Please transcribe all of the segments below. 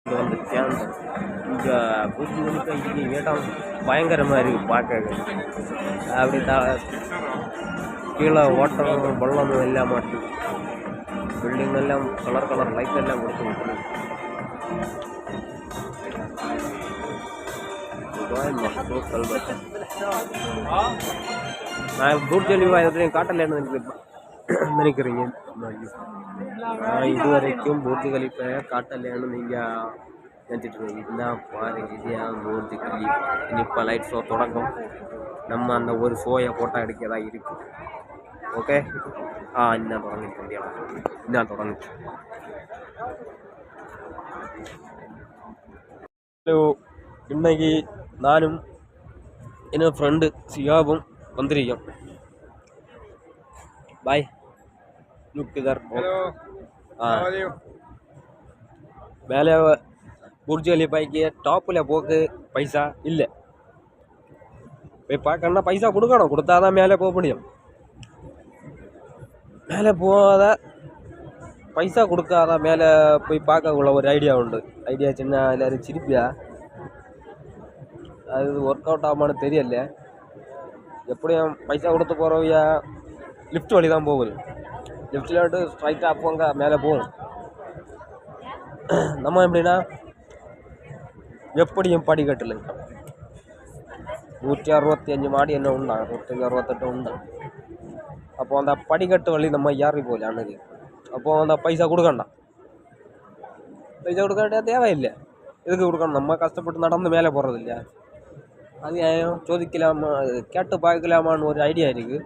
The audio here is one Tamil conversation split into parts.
இங்கே வந்து சேர்ந்தோம். இங்கே பூச்சி மணிக்கு இங்கே இடம் பயங்கரமாக இருக்குது பார்க்க. அப்படி கீழே ஓட்டமும் வெள்ளமும் எல்லாம் மாட்டுது. பில்டிங் எல்லாம் கலர் கலர் லைட் எல்லாம் கொடுத்து விட்டுருக்கு. நான் பூர்ஜலிவா எதுலையும் காட்டலன்னு நினைக்கிறீங்க. இது வரைக்கும் பூர்ஜி கலிஃபை காட்டலன்னு நீங்கள் நினச்சிட்டு இருக்கீங்க. இதுதான் பாருங்க, இதுதான் பூர்ஜி கலிஃபா. இப்போ லைட் ஷோ தொடங்கும். நம்ம அந்த ஒரு ஷோயை ஃபோட்டோ எடுக்கிறதா இருக்கு. ஓகே, இன்னும் தொடங்கிட்டு இன்னும் தொடங்குச்சு. ஹலோ, இன்னைக்கு நானும் என்னோட ஃப்ரெண்டு சியாபும் வந்திருக்கோம். பாய் லுக்கிதர். மேலே புர்ஜ் கலிஃபாய்க்கு டாப்பில் போக்கு பைசா இல்லை. போய் பார்க்கணுன்னா பைசா கொடுக்கணும், கொடுத்தாதான் மேலே போக முடியும். மேலே போகாத பைசா கொடுக்காத மேலே போய் பார்க்கக்குள்ள ஒரு ஐடியா உண்டு. ஐடியா சின்ன எல்லோரும் சிரிப்பியா, அது ஒர்க் அவுட் ஆகுமான்னு தெரியல. எப்படியும் பைசா கொடுத்து போகிறவையா லிஃப்ட் வழி தான் போகுது. லிஃப்ட்டில் விட்டு ஸ்ட்ரைட்டாக போங்க மேலே போகும். நம்ம எப்படின்னா எப்படியும் படிக்கட்டில் 165 மாடி என்ன உண்டா, 168 உண்டா. அப்போ அந்த படிக்கட்டு வழி நம்ம ஏறி போகல அன்னைக்கு. அப்போது அந்த பைசா கொடுக்கண்டாம். பைசா கொடுக்க தேவையில்லை. எதுக்கு கொடுக்கணும்? நம்ம கஷ்டப்பட்டு நடந்து மேலே போகிறது இல்லையா? அது சோதிக்கலாமா, கேட்டு பார்க்கலாமான்னு ஒரு ஐடியா இருக்குது.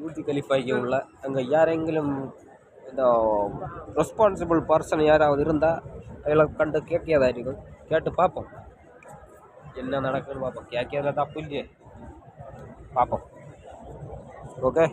பூர்ஜ் கலிஃபாய்க்கு உள்ள அங்கே யாரெങ്കിലും இந்த ரெஸ்பான்சிபிள் பர்சன் யாராவது இருந்தால் அதில் கண்டு கேட்கதா இருக்கும். கேட்டு பார்ப்போம் என்ன நடக்குதுன்னு பார்ப்போம். கேட்கறதுல தப்பு இல்லையே, பார்ப்போம். ஓகே.